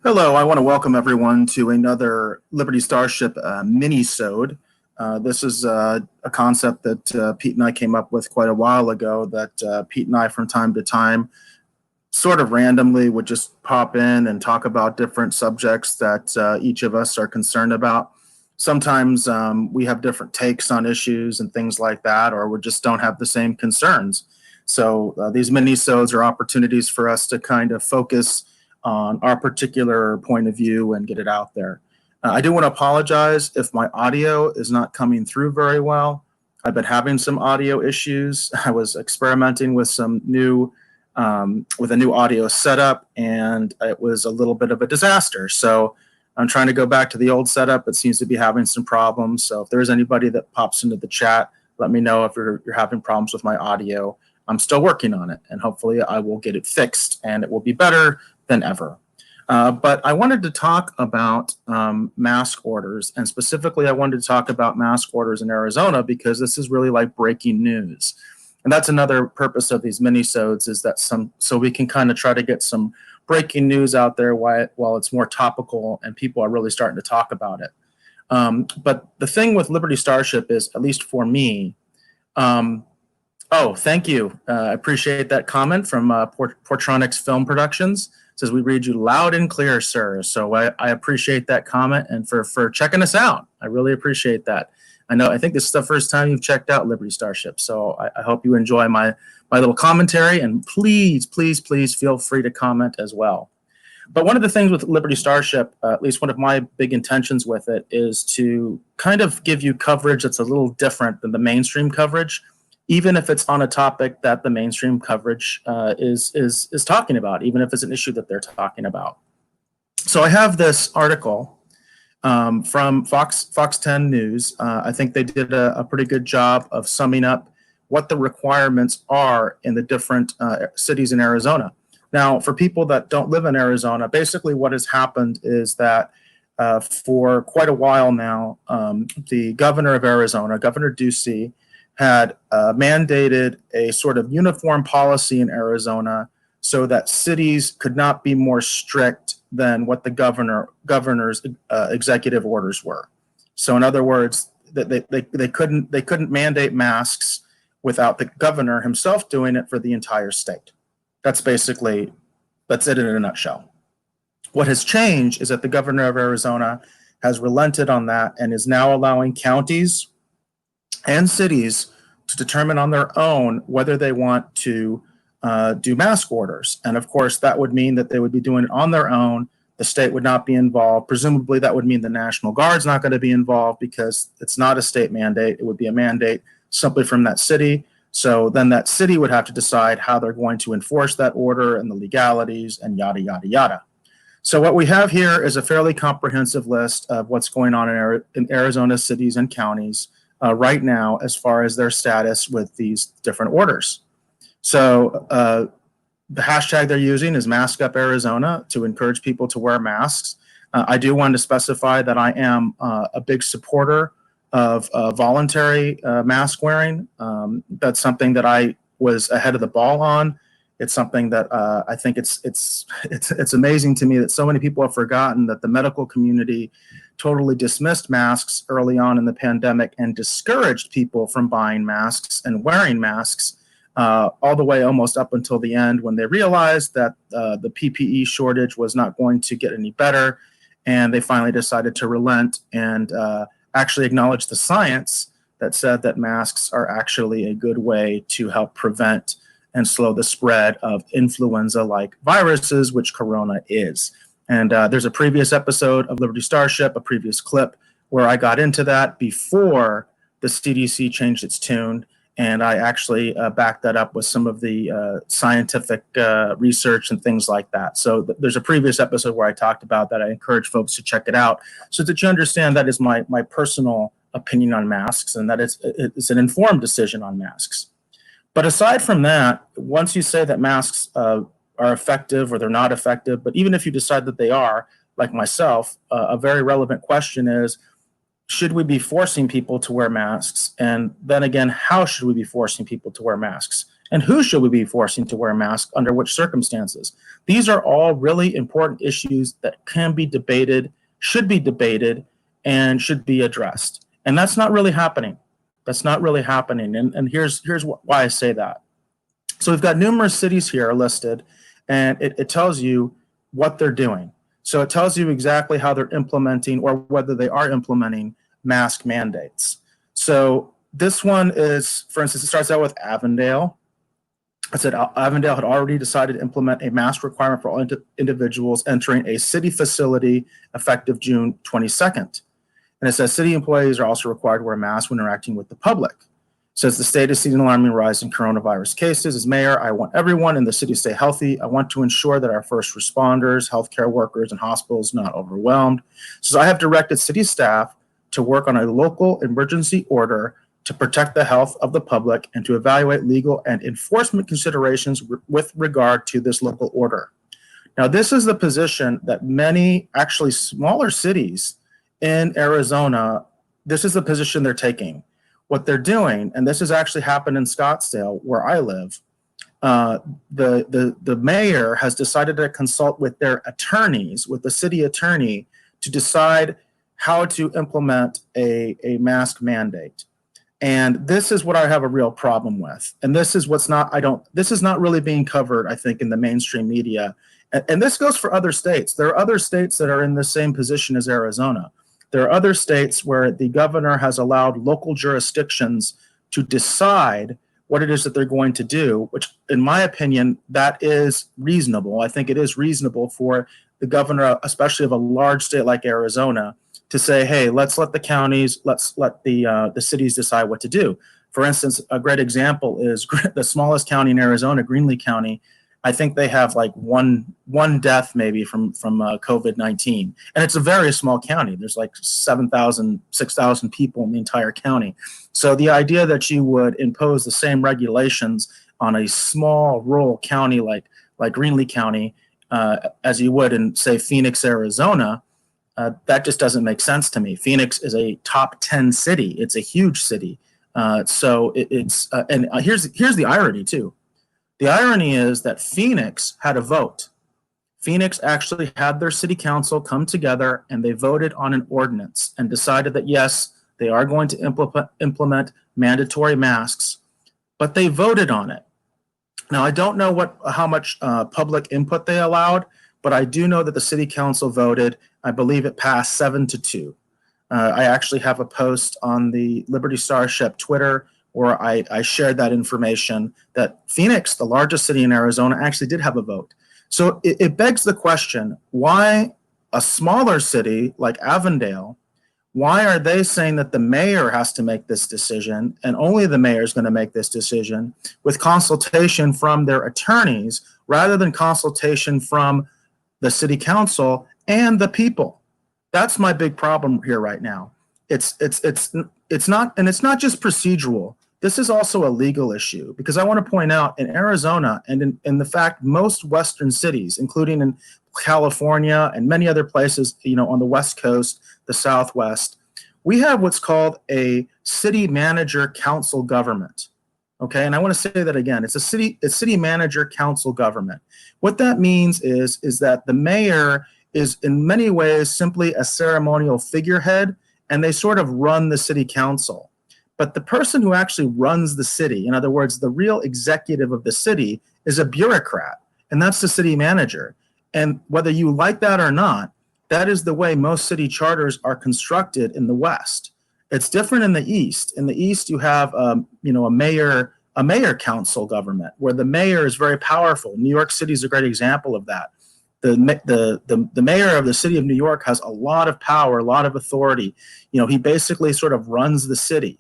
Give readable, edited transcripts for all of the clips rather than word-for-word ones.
Hello, I want to welcome everyone to another Liberty Starship mini-sode. This is a concept that Pete and I came up with quite a while ago that Pete and I from time to time sort of randomly would just pop in and talk about different subjects that each of us are concerned about. Sometimes we have different takes on issues and things like that, or we just don't have the same concerns. So these mini-sodes are opportunities for us to kind of focus on our particular point of view and get it out there. I do want to apologize if my audio is not coming through very well. I've been having some audio issues. I was experimenting with some new with a new audio setup, and it was a little bit of a disaster. So I'm trying to go back to the old setup. It seems to be having some problems. So if there's anybody that pops into the chat, let me know if you're having problems with my audio. I'm still working on it, and hopefully I will get it fixed and it will be better than ever. But I wanted to talk about mask orders, and specifically I wanted to talk about mask orders in Arizona because this is really like breaking news. And that's another purpose of these mini-sodes, is that so we can kind of try to get some breaking news out there while it's more topical and people are really starting to talk about it. But the thing with Liberty Starship is, at least for me, oh, thank you. I appreciate that comment from Portronics Film Productions. It says, we read you loud and clear, sir. So I appreciate that comment and for checking us out. I really appreciate that. I think this is the first time you've checked out Liberty Starship. So I hope you enjoy my little commentary, and please, please, please feel free to comment as well. But one of the things with Liberty Starship, at least one of my big intentions with it, is to kind of give you coverage that's a little different than the mainstream coverage, even if it's on a topic that the mainstream coverage is talking about, even if it's an issue that they're talking about. So I have this article from Fox 10 News. I think they did a pretty good job of summing up what the requirements are in the different cities in Arizona. Now, for people that don't live in Arizona, basically what has happened is that for quite a while now, the governor of Arizona, Governor Ducey, had mandated a sort of uniform policy in Arizona so that cities could not be more strict than what the governor's executive orders were. So in other words, they couldn't mandate masks without the governor himself doing it for the entire state. That's it in a nutshell. What has changed is that the governor of Arizona has relented on that and is now allowing counties and cities to determine on their own whether they want to do mask orders. And of course, that would mean that they would be doing it on their own. The state would not be involved. Presumably, that would mean the National Guard's not going to be involved because it's not a state mandate. It would be a mandate simply from that city. So then that city would have to decide how they're going to enforce that order and the legalities and yada, yada, yada. So what we have here is a fairly comprehensive list of what's going on in Arizona cities and counties right now as far as their status with these different orders. So the hashtag they're using is Mask Up Arizona to encourage people to wear masks. I do want to specify that I am a big supporter of voluntary mask wearing. That's something that I was ahead of the ball on. It's something that I think it's amazing to me that so many people have forgotten that the medical community totally dismissed masks early on in the pandemic and discouraged people from buying masks and wearing masks all the way almost up until the end, when they realized that the PPE shortage was not going to get any better, and they finally decided to relent and actually acknowledge the science that said that masks are actually a good way to help prevent and slow the spread of influenza-like viruses, which corona is. And there's a previous episode of Liberty Starship, a previous clip, where I got into that before the CDC changed its tune. And I actually backed that up with some of the scientific research and things like that. So there's a previous episode where I talked about that. I encourage folks to check it out so that you understand that is my personal opinion on masks, and that it's an informed decision on masks. But aside from that, once you say that masks are effective or they're not effective, but even if you decide that they are, like myself, a very relevant question is, should we be forcing people to wear masks? And then again, how should we be forcing people to wear masks? And who should we be forcing to wear a mask under which circumstances? These are all really important issues that can be debated, should be debated, and should be addressed. And that's not really happening. That's not really happening. And here's why I say that. So we've got numerous cities here listed, and it tells you what they're doing. So it tells you exactly how they're implementing or whether they are implementing mask mandates. So this one is, for instance, it starts out with Avondale. It said Avondale had already decided to implement a mask requirement for all individuals entering a city facility effective June 22nd. And it says city employees are also required to wear masks when interacting with the public. It says the state is seeing an alarming rise in coronavirus cases. As mayor, I want everyone in the city to stay healthy. I want to ensure that our first responders, healthcare workers, and hospitals not overwhelmed. So I have directed city staff to work on a local emergency order to protect the health of the public and to evaluate legal and enforcement considerations with regard to this local order. Now, this is the position that many actually smaller cities in Arizona, this is the position they're taking. What they're doing, and this has actually happened in Scottsdale, where I live, the mayor has decided to consult with their attorneys, with the city attorney, to decide how to implement a mask mandate. And this is what I have a real problem with. And this is what's not, this is not really being covered, I think, in the mainstream media. And this goes for other states. There are other states that are in the same position as Arizona. There are other states where the governor has allowed local jurisdictions to decide what it is that they're going to do, which in my opinion, that is reasonable. I think it is reasonable for the governor, especially of a large state like Arizona, to say, hey, let's let the counties, let's let the cities decide what to do. For instance, a great example is the smallest county in Arizona, Greenlee County. I think they have like one death maybe from COVID-19. And it's a very small county. There's like 7,000, 6,000 people in the entire county. So the idea that you would impose the same regulations on a small rural county like Greenlee County as you would in, say, Phoenix, Arizona, that just doesn't make sense to me. Phoenix is a top 10 city. It's a huge city. And here's the irony too. The irony is that Phoenix had a vote. Phoenix actually had their city council come together and they voted on an ordinance and decided that, yes, they are going to implement mandatory masks, but they voted on it. Now, I don't know how much public input they allowed, but I do know that the city council voted. I believe it passed 7-2. I actually have a post on the Liberty Starship Twitter where I shared that information that Phoenix, the largest city in Arizona, actually did have a vote. So it begs the question, why a smaller city like Avondale, why are they saying that the mayor has to make this decision and only the mayor is going to make this decision with consultation from their attorneys rather than consultation from the city council and the people? That's my big problem here right now. It's not just procedural. This is also a legal issue, because I want to point out in Arizona and in the fact most Western cities, including in California and many other places, on the West Coast, the Southwest, we have what's called a city manager council government. Okay, and I want to say that again. It's a city manager council government. What that means is that the mayor is in many ways simply a ceremonial figurehead, and they sort of run the city council. But the person who actually runs the city, in other words, the real executive of the city, is a bureaucrat, and that's the city manager. And whether you like that or not, that is the way most city charters are constructed in the West. It's different in the East. In the East, you have a mayor council government where the mayor is very powerful. New York City is a great example of that. The mayor of the city of New York has a lot of power, a lot of authority. He basically sort of runs the city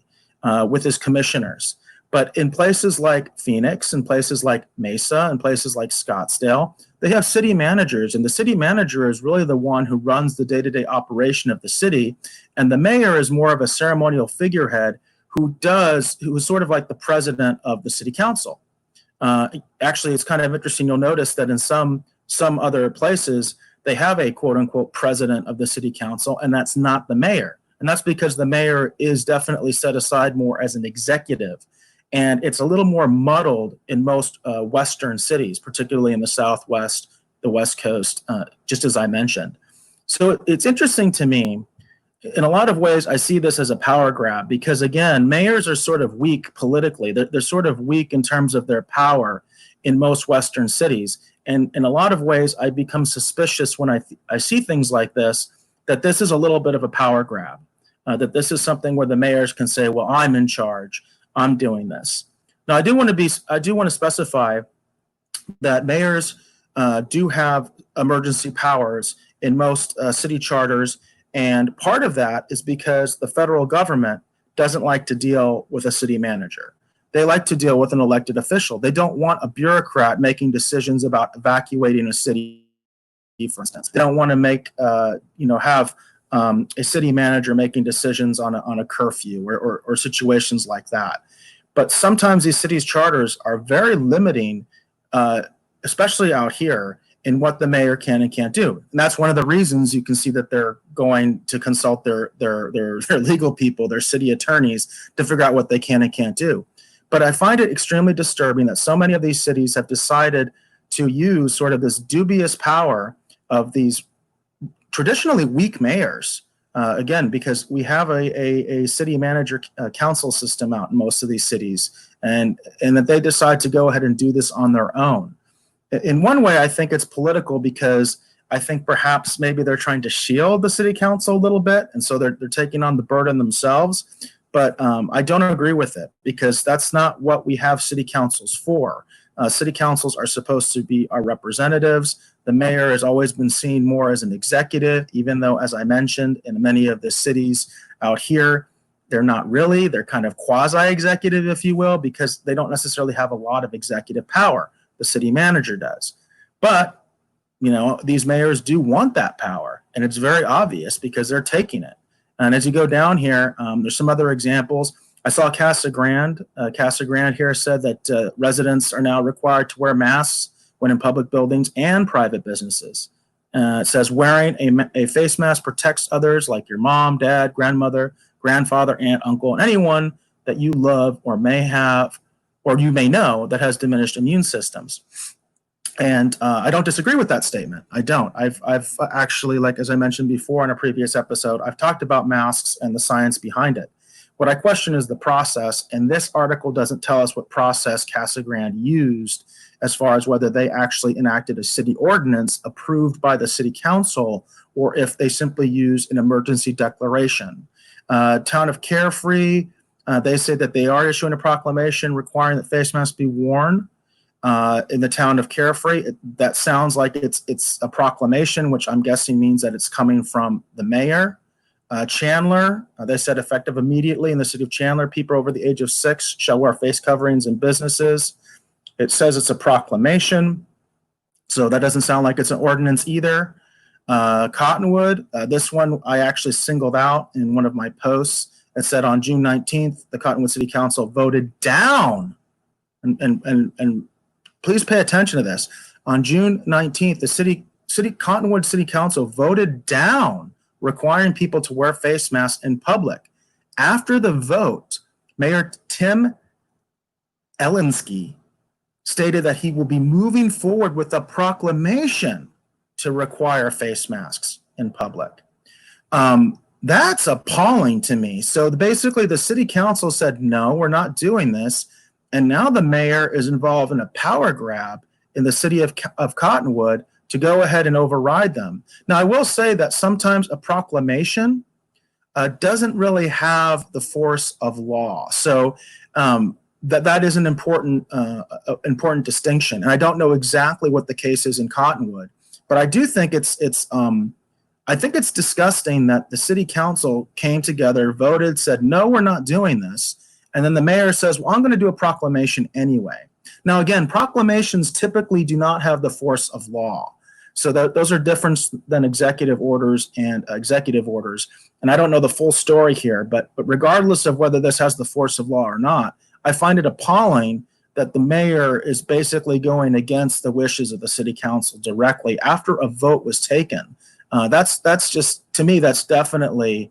with his commissioners. But in places like Phoenix, in places like Mesa, in places like Scottsdale, they have city managers, and the city manager is really the one who runs the day-to-day operation of the city, and the mayor is more of a ceremonial figurehead who is sort of like the president of the city council. Actually, it's kind of interesting. You'll notice that in some other places, they have a quote-unquote president of the city council, and that's not the mayor. And that's because the mayor is definitely set aside more as an executive. And it's a little more muddled in most Western cities, particularly in the Southwest, the West Coast, just as I mentioned. So it's interesting to me. In a lot of ways, I see this as a power grab because, again, mayors are sort of weak politically. They're sort of weak in terms of their power in most Western cities. And in a lot of ways, I become suspicious when I see things like this, that this is a little bit of a power grab, that this is something where the mayors can say, well, I'm in charge. I'm doing this. Now, I do want to specify that mayors do have emergency powers in most city charters, and part of that is because the federal government doesn't like to deal with a city manager. They like to deal with an elected official. They don't want a bureaucrat making decisions about evacuating a city, for instance. They don't want to have a city manager making decisions on a curfew or situations like that. But sometimes these cities' charters are very limiting, especially out here, in what the mayor can and can't do. And that's one of the reasons you can see that they're going to consult their legal people, their city attorneys, to figure out what they can and can't do. But I find it extremely disturbing that so many of these cities have decided to use sort of this dubious power of these traditionally weak mayors, again, because we have a city manager council system out in most of these cities, and that they decide to go ahead and do this on their own. In one way, I think it's political because I think perhaps maybe they're trying to shield the city council a little bit, and so they're taking on the burden themselves. But I don't agree with it because that's not what we have city councils for. City councils are supposed to be our representatives. The mayor has always been seen more as an executive, even though, as I mentioned, in many of the cities out here, they're not really. They're kind of quasi-executive, if you will, because they don't necessarily have a lot of executive power. The city manager does. But, these mayors do want that power, and it's very obvious because they're taking it. And as you go down here, there's some other examples. I saw Casa Grande. Casa Grande here said that residents are now required to wear masks when in public buildings and private businesses. It says wearing a face mask protects others like your mom, dad, grandmother, grandfather, aunt, uncle, and anyone that you love or may have, or you may know, that has diminished immune systems. And I don't disagree with that statement. I don't. I've actually, like as I mentioned before in a previous episode, I've talked about masks and the science behind it. What I question is the process, and this article doesn't tell us what process Casa Grande used as far as whether they actually enacted a city ordinance approved by the city council or if they simply used an emergency declaration. Town of Carefree, they say that they are issuing a proclamation requiring that face masks be worn. In the town of Carefree, that sounds like it's a proclamation, which I'm guessing means that it's coming from the mayor. Chandler, they said effective immediately in the city of Chandler, people over the age of 6 shall wear face coverings in businesses. It says it's a proclamation, so that doesn't sound like it's an ordinance either. Cottonwood, this one I actually singled out in one of my posts. It said on June 19th, the Cottonwood City Council voted down, and please pay attention to this. On June 19th, the Cottonwood City Council voted down requiring people to wear face masks in public. After the vote, Mayor Tim Elinsky stated that he will be moving forward with a proclamation to require face masks in public. That's appalling to me. So basically the city council said, no, we're not doing this. And now the mayor is involved in a power grab in the city of Cottonwood to go ahead and override them. Now, I will say that sometimes a proclamation doesn't really have the force of law. So that is an important distinction. And I don't know exactly what the case is in Cottonwood, but I do think it's disgusting that the city council came together, voted, said, no, we're not doing this. And then the mayor says, well, I'm going to do a proclamation anyway. Now, again, proclamations typically do not have the force of law. So those are different than executive orders and executive orders. And I don't know the full story here, but regardless of whether this has the force of law or not, I find it appalling that the mayor is basically going against the wishes of the city council directly after a vote was taken. That's just, to me, that's definitely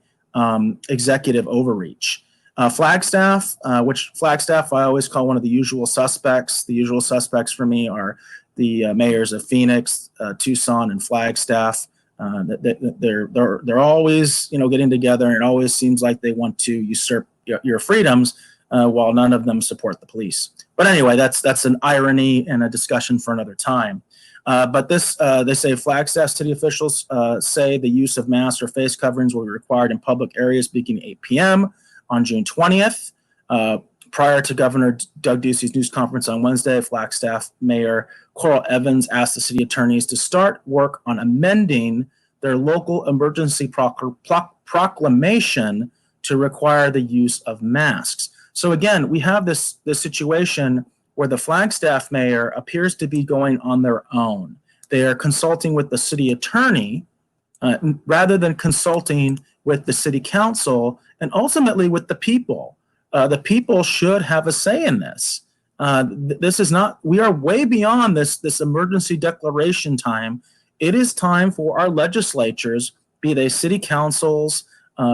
executive overreach. Flagstaff, which Flagstaff I always call one of the usual suspects. The usual suspects for me are the mayors of Phoenix, Tucson, and Flagstaff. They're always getting together, and it always seems like they want to usurp your freedoms, while none of them support the police. But anyway, that's an irony and a discussion for another time. But this, they say Flagstaff city officials say the use of masks or face coverings will be required in public areas beginning 8 p.m. on June 20th. Prior to Governor Doug Ducey's news conference on Wednesday, Flagstaff Mayor Coral Evans asked the city attorneys to start work on amending their local emergency proclamation to require the use of masks. So again, we have this situation where the Flagstaff mayor appears to be going on their own. They are consulting with the city attorney rather than consulting with the city council and ultimately with the people. The people should have a say in this. This is not, we are way beyond this emergency declaration time. It is time for our legislatures, be they city councils,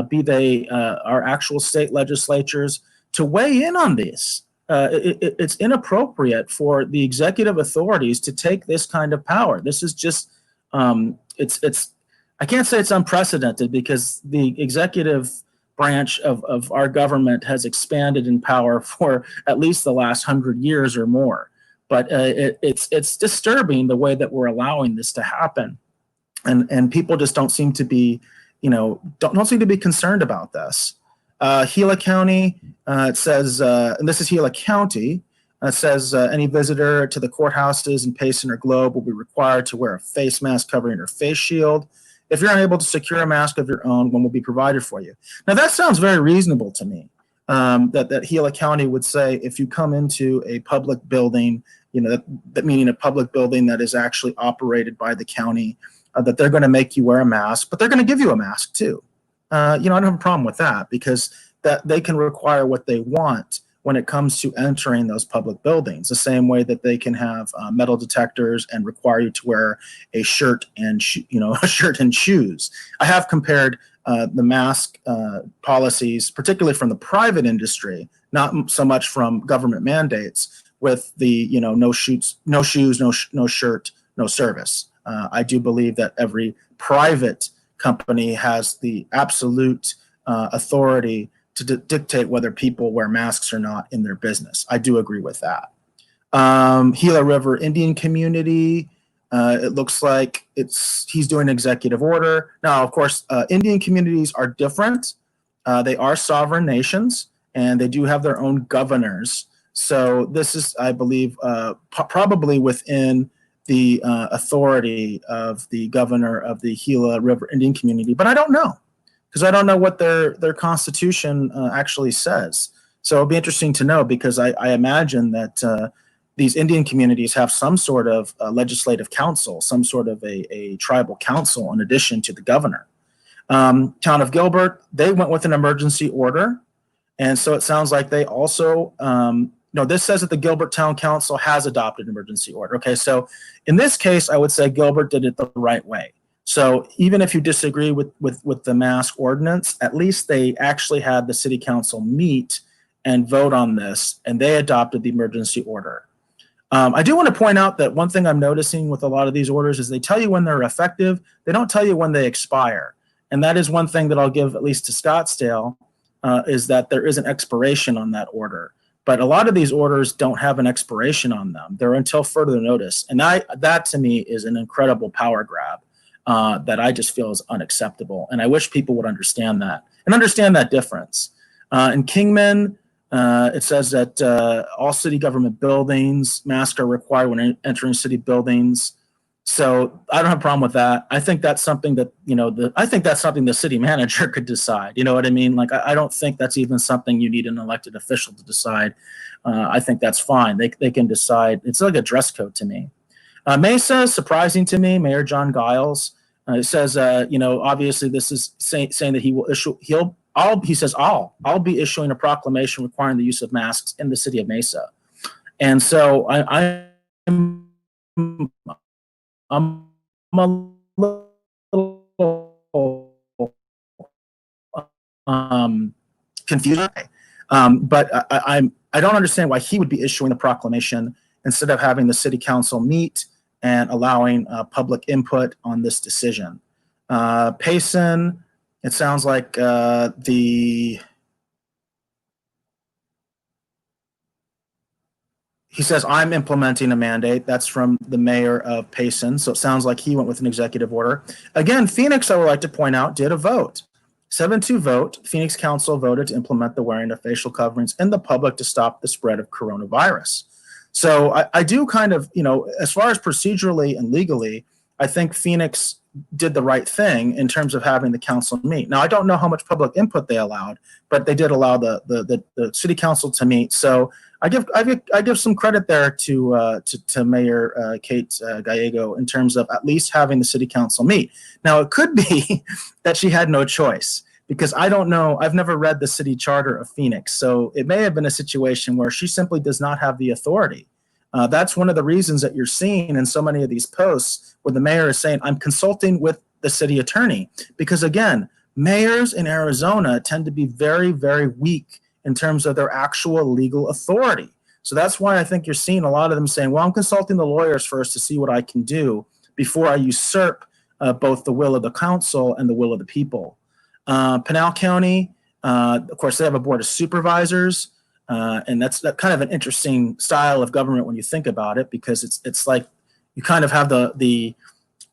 be they our actual state legislatures, to weigh in on this. It's inappropriate for the executive authorities to take this kind of power. This is just, I can't say it's unprecedented because the executive branch of our government has expanded in power for at least the last 100 years or more. But it's disturbing the way that we're allowing this to happen. And people just don't seem to be, don't seem to be concerned about this. Gila County, it says, and this is Gila County, it says any visitor to the courthouses in Payson or Globe will be required to wear a face mask covering or face shield. If you're unable to secure a mask of your own, one will be provided for you. Now that sounds very reasonable to me, that Gila County would say if you come into a public building, that meaning a public building that is actually operated by the county, that they're going to make you wear a mask, but they're going to give you a mask too. I don't have a problem with that because that they can require what they want when it comes to entering those public buildings, the same way that they can have metal detectors and require you to wear a shirt and a shirt and shoes. I have compared the mask policies, particularly from the private industry, not so much from government mandates, with the no shoes, no shirt, no service. I do believe that every private company has the absolute authority to dictate whether people wear masks or not in their business. I do agree with that. Gila River Indian Community, it looks like he's doing an executive order. Now, of course, Indian communities are different. They are sovereign nations, and they do have their own governors. So this is, I believe, probably within the authority of the governor of the Gila River Indian Community, but I don't know, because I don't know what their constitution actually says. So it'll be interesting to know, because I imagine that these Indian communities have some sort of legislative council, some sort of a tribal council in addition to the governor. Town of Gilbert, they went with an emergency order. And so it sounds like they also, no, this says that the Gilbert Town Council has adopted an emergency order. Okay, so in this case, I would say Gilbert did it the right way. So even if you disagree with the mask ordinance, at least they actually had the city council meet and vote on this, and they adopted the emergency order. I do want to point out that one thing I'm noticing with a lot of these orders is they tell you when they're effective. They don't tell you when they expire. And that is one thing that I'll give at least to Scottsdale, is that there is an expiration on that order. But a lot of these orders don't have an expiration on them. They're until further notice. And that to me is an incredible power grab that I just feel is unacceptable. And I wish people would understand that and understand that difference. In Kingman, it says that all city government buildings, masks are required when entering city buildings. So I don't have a problem with that. I think that's something that, I think that's something the city manager could decide. You know what I mean? Like, I don't think that's even something you need an elected official to decide. I think that's fine. They can decide. It's like a dress code to me. Mesa, surprising to me, Mayor John Giles. It says, obviously this is saying that he will issue, he says, I'll be issuing a proclamation requiring the use of masks in the city of Mesa. And so I'm a little confused. I don't understand why he would be issuing the proclamation instead of having the city council meet and allowing public input on this decision. Payson, it sounds like he says, I'm implementing a mandate. That's from the mayor of Payson. So it sounds like he went with an executive order. Again, Phoenix, I would like to point out, did a vote. 7-2 vote. Phoenix Council voted to implement the wearing of facial coverings in the public to stop the spread of coronavirus. So I do kind of, as far as procedurally and legally, I think Phoenix did the right thing in terms of having the council meet. Now, I don't know how much public input they allowed, but they did allow the city council to meet. So I give some credit there to Mayor Kate Gallego in terms of at least having the city council meet. Now, it could be that she had no choice, because I don't know. I've never read the city charter of Phoenix, so it may have been a situation where she simply does not have the authority. That's one of the reasons that you're seeing in so many of these posts where the mayor is saying, I'm consulting with the city attorney, because again, mayors in Arizona tend to be very, very weak in terms of their actual legal authority. So that's why I think you're seeing a lot of them saying, well, I'm consulting the lawyers first to see what I can do before I usurp both the will of the council and the will of the people. Pinal County, of course, they have a board of supervisors, and that's kind of an interesting style of government when you think about it, because it's like you kind of have the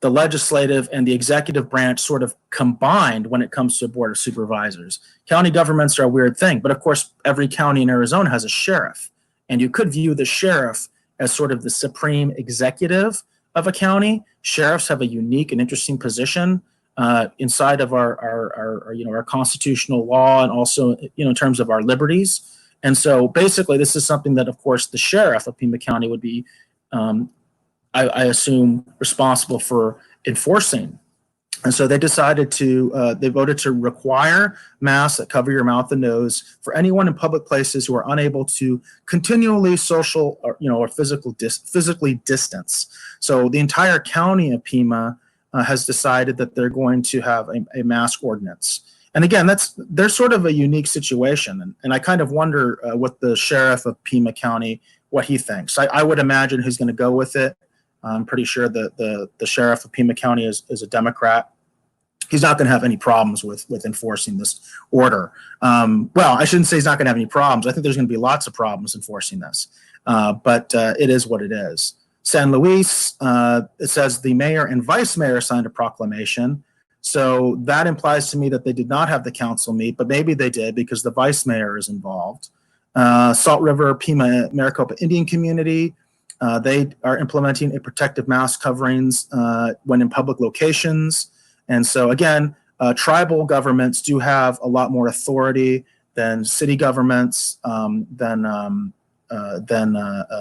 legislative and the executive branch sort of combined when it comes to a board of supervisors. County governments are a weird thing, but of course, every county in Arizona has a sheriff, and you could view the sheriff as sort of the supreme executive of a county. Sheriffs have a unique and interesting position inside of our constitutional law, and also in terms of our liberties. And so basically, this is something that, of course, the sheriff of Pima County would be, I assume, responsible for enforcing. And so they decided they voted to require masks that cover your mouth and nose for anyone in public places who are unable to continually social or physically distance. So the entire county of Pima has decided that they're going to have a mask ordinance. And again, they're sort of a unique situation. And I kind of wonder what the sheriff of Pima County, what he thinks. I would imagine he's going to go with it. I'm pretty sure that the sheriff of Pima County is a Democrat. He's not going to have any problems with enforcing this order. Well, I shouldn't say he's not going to have any problems. I think there's going to be lots of problems enforcing this. But it is what it is. San Luis, it says the mayor and vice mayor signed a proclamation. So that implies to me that they did not have the council meet, but maybe they did because the vice mayor is involved. Salt River, Pima, Maricopa Indian Community, they are implementing a protective mask coverings when in public locations. And so again, tribal governments do have a lot more authority than city governments, than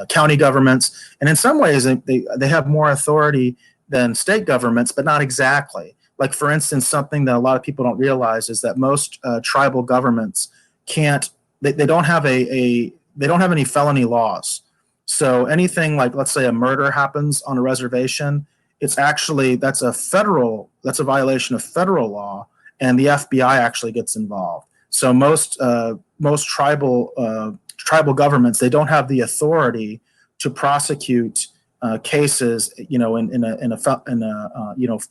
county governments. And in some ways, they have more authority than state governments, but not exactly. Like, for instance, something that a lot of people don't realize is that most tribal governments they don't have any felony laws. So anything like, let's say a murder happens on a reservation, that's a violation of federal law, and the FBI actually gets involved. So most tribal governments, they don't have the authority to prosecute cases, in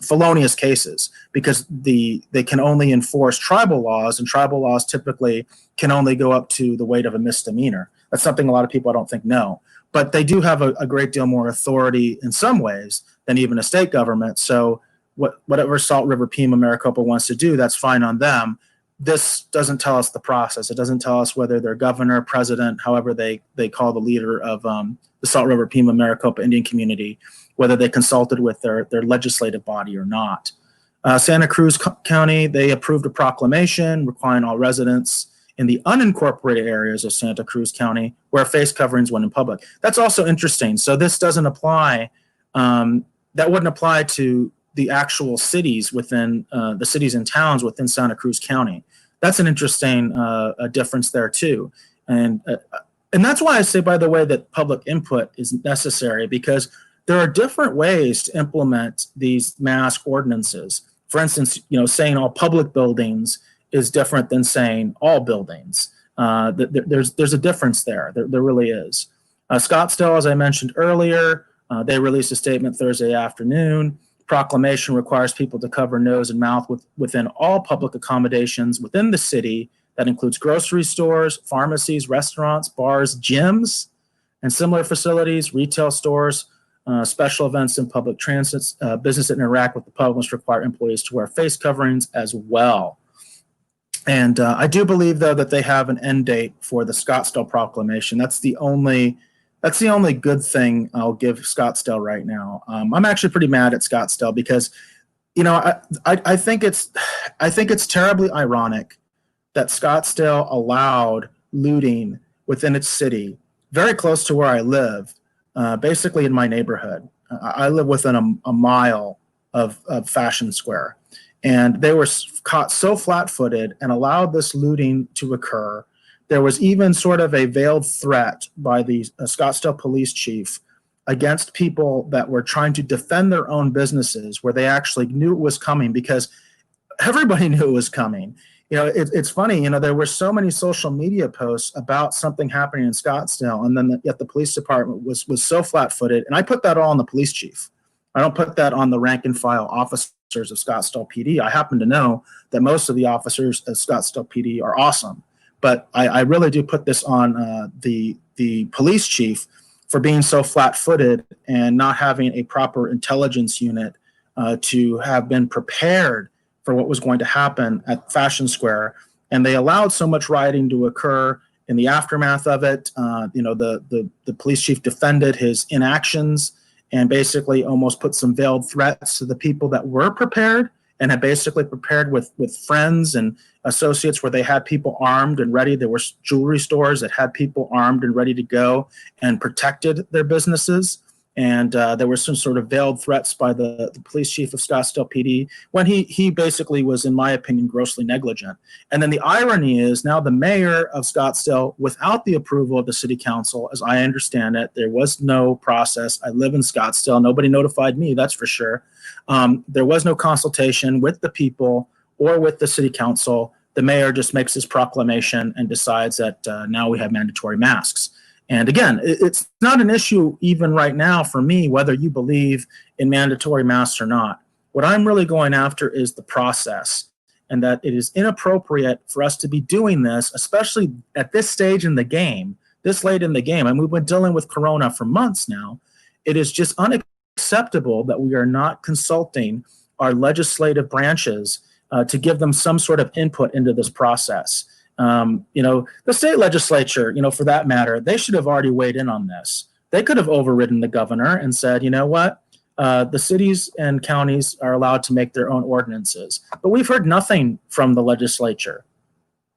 felonious cases, because they can only enforce tribal laws, and tribal laws typically can only go up to the weight of a misdemeanor. That's something a lot of people I don't think know. But they do have a great deal more authority in some ways than even a state government. So whatever Salt River, Pima, Maricopa wants to do, that's fine on them. This doesn't tell us the process. It doesn't tell us whether their governor, president, however they call the leader of the Salt River, Pima, Maricopa Indian Community, whether they consulted with their legislative body or not. Santa Cruz County, they approved a proclamation requiring all residents in the unincorporated areas of Santa Cruz County wear face coverings when in public. That's also interesting. So this doesn't apply, that wouldn't apply to the actual cities within the cities and towns within Santa Cruz County. That's an interesting difference there too. And that's why I say, by the way, that public input is necessary, because there are different ways to implement these mask ordinances. For instance, saying all public buildings is different than saying all buildings. There's a difference there. There really is. Scottsdale, as I mentioned earlier, they released a statement Thursday afternoon. Proclamation requires people to cover nose and mouth within all public accommodations within the city. That includes grocery stores, pharmacies, restaurants, bars, gyms, and similar facilities, retail stores, special events and public transit. Business that interact with the public must require employees to wear face coverings as well. And I do believe, though, that they have an end date for the Scottsdale Proclamation. That's the only good thing I'll give Scottsdale right now. I'm actually pretty mad at Scottsdale because, I think it's terribly ironic that Scottsdale allowed looting within its city, very close to where I live, basically in my neighborhood. I live within a mile of Fashion Square. And they were caught so flat-footed and allowed this looting to occur. There was even sort of a veiled threat by the Scottsdale police chief against people that were trying to defend their own businesses, where they actually knew it was coming, because everybody knew it was coming. It's funny, there were so many social media posts about something happening in Scottsdale, and then yet the police department was so flat-footed. And I put that all on the police chief. I don't put that on the rank and file officers of Scottsdale PD. I happen to know that most of the officers at Scottsdale PD are awesome, but I really do put this on the police chief for being so flat-footed and not having a proper intelligence unit to have been prepared for what was going to happen at Fashion Square. And they allowed so much rioting to occur in the aftermath of it. The police chief defended his inactions and basically almost put some veiled threats to the people that were prepared and had basically prepared with friends and associates, where they had people armed and ready. There were jewelry stores that had people armed and ready to go and protected their businesses. And there were some sort of veiled threats by the police chief of Scottsdale PD when he basically was, in my opinion, grossly negligent. And then the irony is now the mayor of Scottsdale, without the approval of the city council, as I understand it, there was no process. I live in Scottsdale. Nobody notified me, that's for sure. There was no consultation with the people or with the city council. The mayor just makes his proclamation and decides that now we have mandatory masks. And again, it's not an issue even right now for me whether you believe in mandatory masks or not. What I'm really going after is the process, and that it is inappropriate for us to be doing this, especially at this stage in the game, this late in the game. And we've been dealing with Corona for months now. It is just unacceptable that we are not consulting our legislative branches to give them some sort of input into this process. The state legislature, for that matter, they should have already weighed in on this. They could have overridden the governor and said, you know what, the cities and counties are allowed to make their own ordinances. But we've heard nothing from the legislature.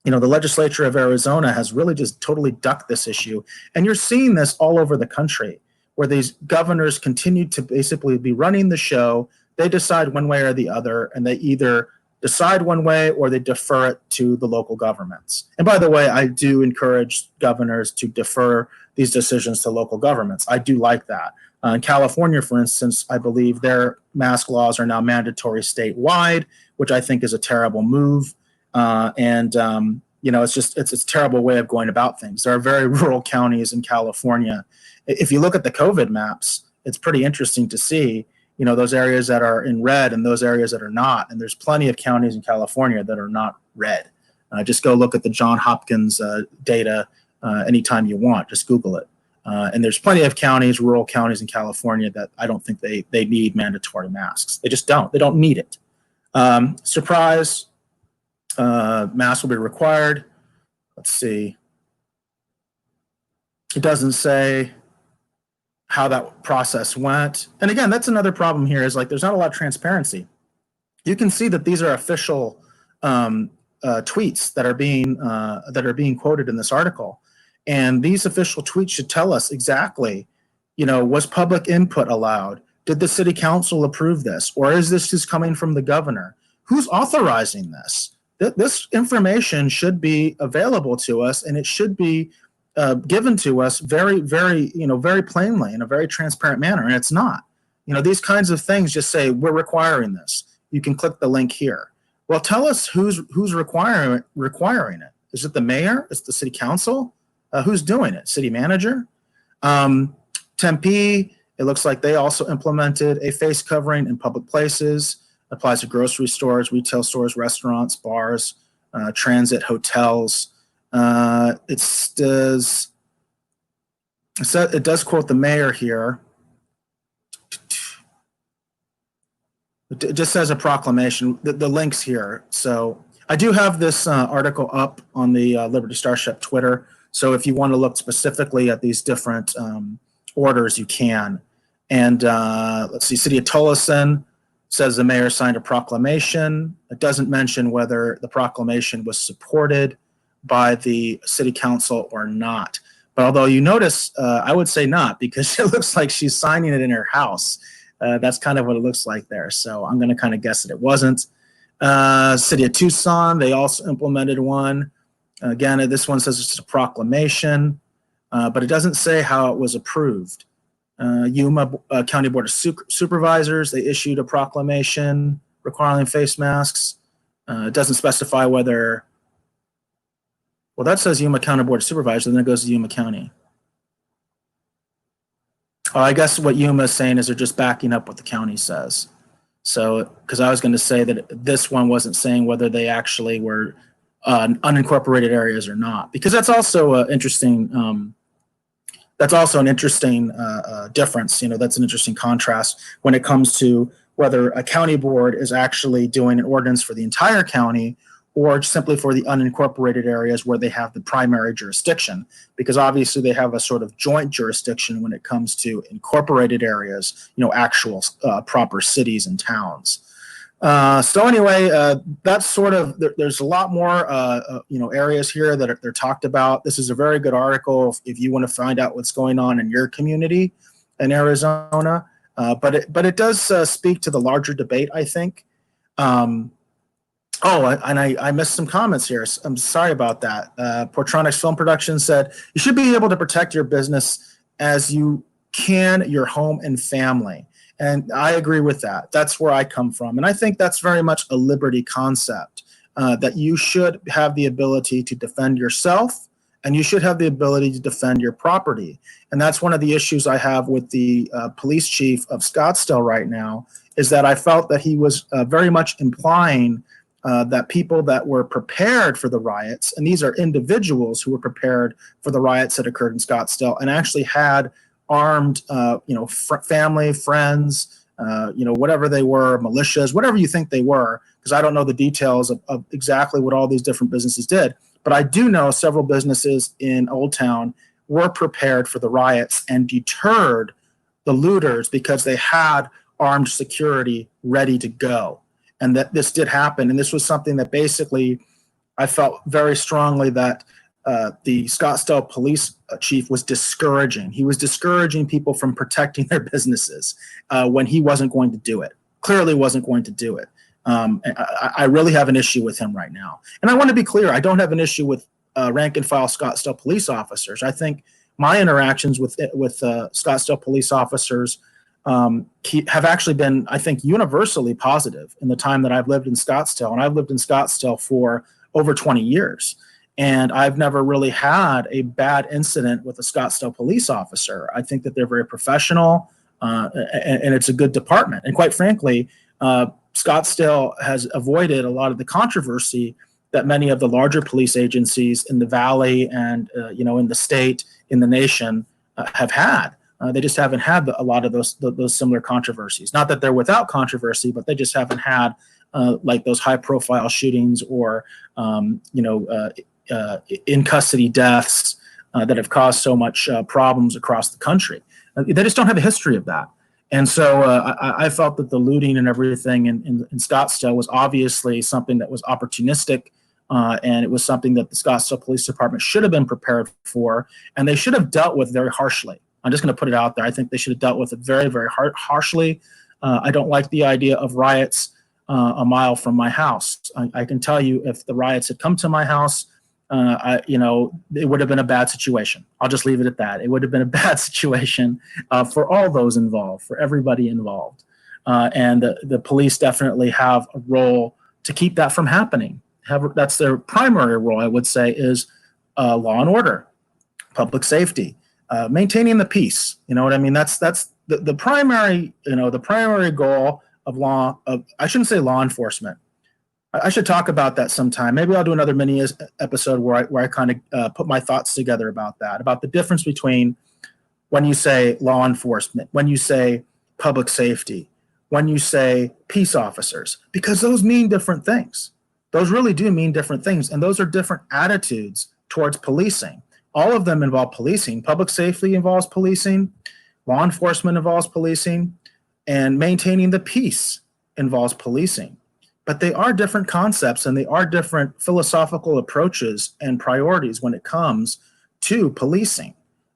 The legislature of Arizona has really just totally ducked this issue. And you're seeing this all over the country, where these governors continue to basically be running the show. They decide one way or the other, and they either decide one way or they defer it to the local governments. And by the way, I do encourage governors to defer these decisions to local governments. I do like that. In California, for instance, I believe their mask laws are now mandatory statewide, which I think is a terrible move. It's a terrible way of going about things. There are very rural counties in California. If you look at the COVID maps, it's pretty interesting to see those areas that are in red and those areas that are not. And there's plenty of counties in California that are not red. Just go look at the Johns Hopkins data anytime you want. Just Google it. And there's plenty of counties, rural counties in California, that I don't think they need mandatory masks. They just don't. They don't need it. Surprise, masks will be required. Let's see. It doesn't say how that process went. And again, that's another problem here, is like there's not a lot of transparency. You can see that these are official tweets that are being quoted in this article. And these official tweets should tell us exactly, was public input allowed? Did the city council approve this? Or is this just coming from the governor? Who's authorizing this? This information should be available to us, and it should be given to us very, very, very plainly in a very transparent manner. And it's not. These kinds of things just say, we're requiring this. You can click the link here. Well, tell us who's requiring it. Is it the mayor? Is it the city council? Who's doing it? City manager? Tempe, it looks like they also implemented a face covering in public places. Applies to grocery stores, retail stores, restaurants, bars, transit, hotels. It does quote the mayor here. It just says a proclamation, the links here. So I do have this article up on the Liberty Starship Twitter. So if you want to look specifically at these different orders, you can. And let's see, City of Tolleson says the mayor signed a proclamation. It doesn't mention whether the proclamation was supported by the city council or not. But although you notice, I would say not, because it looks like she's signing it in her house. That's kind of what it looks like there. So I'm going to kind of guess that it wasn't. City of Tucson, they also implemented one. Again, this one says it's a proclamation, but it doesn't say how it was approved. Yuma County Board of Supervisors, they issued a proclamation requiring face masks. It doesn't specify whether, well, that says Yuma County Board of Supervisors, and then it goes to Yuma County. I guess what Yuma is saying is they're just backing up what the county says. So, because I was going to say that this one wasn't saying whether they actually were unincorporated areas or not, because that's also interesting. That's also an interesting difference. You know, that's an interesting contrast when it comes to whether a county board is actually doing an ordinance for the entire county or simply for the unincorporated areas where they have the primary jurisdiction, because obviously they have a sort of joint jurisdiction when it comes to incorporated areas, you know, actual proper cities and towns. So anyway, that's sort of, there's a lot more, you know, areas here that they're talked about. This is a very good article if you want to find out what's going on in your community in Arizona. But it does speak to the larger debate, I think. I missed some comments here. I'm sorry about that. Portronics Film Production said, you should be able to protect your business as you can your home and family. And I agree with that. That's where I come from. And I think that's very much a liberty concept, that you should have the ability to defend yourself and you should have the ability to defend your property. And that's one of the issues I have with the police chief of Scottsdale right now, is that I felt that he was very much implying that people that were prepared for the riots, and these are individuals who were prepared for the riots that occurred in Scottsdale and actually had armed, you know, family, friends, you know, whatever they were, militias, whatever you think they were, because I don't know the details of exactly what all these different businesses did. But I do know several businesses in Old Town were prepared for the riots and deterred the looters because they had armed security ready to go. And that this did happen. And this was something that basically I felt very strongly that the Scottsdale police chief was discouraging. He was discouraging people from protecting their businesses when he wasn't going to do it. Clearly wasn't going to do it. I really have an issue with him right now. And I want to be clear, I don't have an issue with rank and file Scottsdale police officers. I think my interactions with Scottsdale police officers have actually been, I think, universally positive in the time that I've lived in Scottsdale. And I've lived in Scottsdale for over 20 years. And I've never really had a bad incident with a Scottsdale police officer. I think that they're very professional, and it's a good department. And quite frankly, Scottsdale has avoided a lot of the controversy that many of the larger police agencies in the valley and you know, in the state, in the nation have had. They just haven't had a lot of those similar controversies. Not that they're without controversy, but they just haven't had like those high-profile shootings or you know, in custody deaths that have caused so much problems across the country. They just don't have a history of that. And so I felt that the looting and everything in Scottsdale was obviously something that was opportunistic, and it was something that the Scottsdale Police Department should have been prepared for, and they should have dealt with very harshly. I'm just going to put it out there. I think they should have dealt with it very, very harshly. I don't like the idea of riots a mile from my house. I can tell you, if the riots had come to my house, you know, it would have been a bad situation. I'll just leave it at that. It would have been a bad situation for all those involved, for everybody involved. And the police definitely have a role to keep that from happening. that's their primary role, I would say, is law and order, public safety, maintaining the peace. You know what I mean? That's the primary, the primary goal of I shouldn't say law enforcement. I should talk about that sometime. Maybe I'll do another mini episode where I kind of put my thoughts together about that, about the difference between when you say law enforcement, when you say public safety, when you say peace officers, because those mean different things. Those really do mean different things, and those are different attitudes towards policing. All of them involve policing. Public safety involves policing, law enforcement involves policing, and maintaining the peace involves policing. But they are different concepts, and they are different philosophical approaches and priorities when it comes to policing.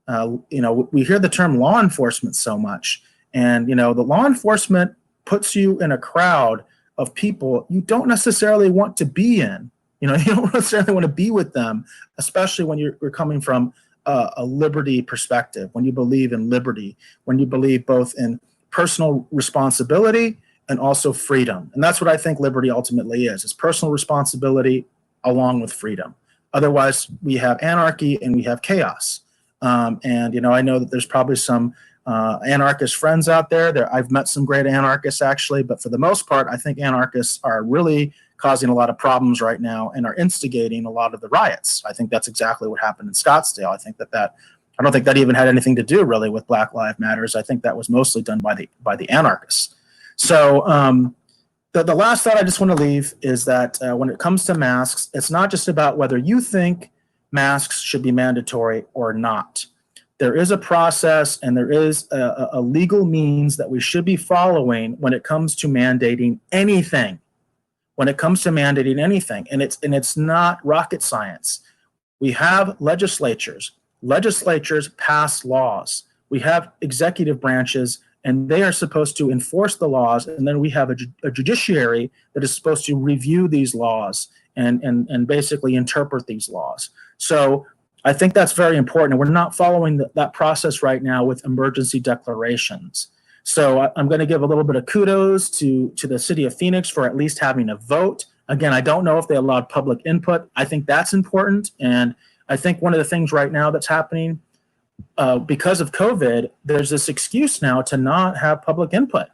We hear the term law enforcement so much, and the law enforcement puts you in a crowd of people you don't necessarily want to be in. You don't necessarily want to be with them, especially when you're coming from a liberty perspective, when you believe in liberty, when you believe both in personal responsibility and also freedom. And that's what I think liberty ultimately is. It's personal responsibility along with freedom. Otherwise, we have anarchy and we have chaos. I know that there's probably some anarchist friends out there. I've met some great anarchists, actually, but for the most part, I think anarchists are really causing a lot of problems right now and are instigating a lot of the riots. I think that's exactly what happened in Scottsdale. I don't think that even had anything to do really with Black Lives Matters. I think that was mostly done by the anarchists. So the last thought I just want to leave is that when it comes to masks, it's not just about whether you think masks should be mandatory or not. There is a process and there is a legal means that we should be following when it comes to mandating anything. And it's not rocket science. We have legislatures. Legislatures pass laws. We have executive branches, and they are supposed to enforce the laws. And then we have a judiciary that is supposed to review these laws and basically interpret these laws. So I think that's very important. And we're not following that process right now with emergency declarations. So I'm going to give a little bit of kudos to the city of Phoenix for at least having a vote. Again, I don't know if they allowed public input. I think that's important. And I think one of the things right now that's happening because of COVID, there's this excuse now to not have public input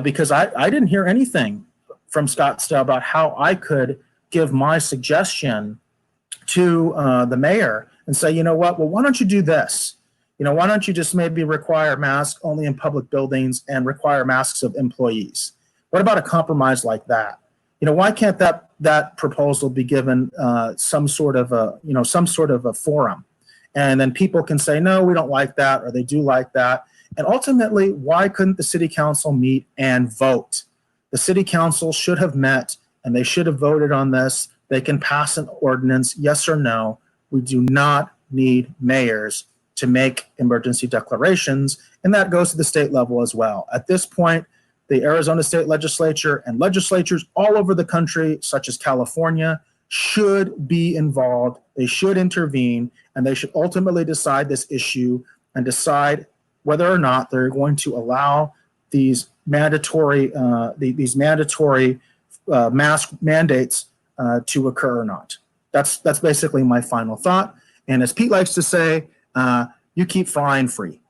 because I didn't hear anything from Scottsdale about how I could give my suggestion to the mayor and say, you know what, well, why don't you do this? Why don't you just maybe require masks only in public buildings and require masks of employees? What about a compromise like that? Why can't that proposal be given some sort of a forum? And then people can say, no, we don't like that, or they do like that. And ultimately, why couldn't the city council meet and vote? The city council should have met and they should have voted on this. They can pass an ordinance, yes or no. We do not need mayors to make emergency declarations, and that goes to the state level as well. At this point, the Arizona State Legislature and legislatures all over the country, such as California, should be involved. They should intervene, and they should ultimately decide this issue and decide whether or not they're going to allow these mandatory mask mandates to occur or not. That's basically my final thought. And as Pete likes to say, you keep flying free.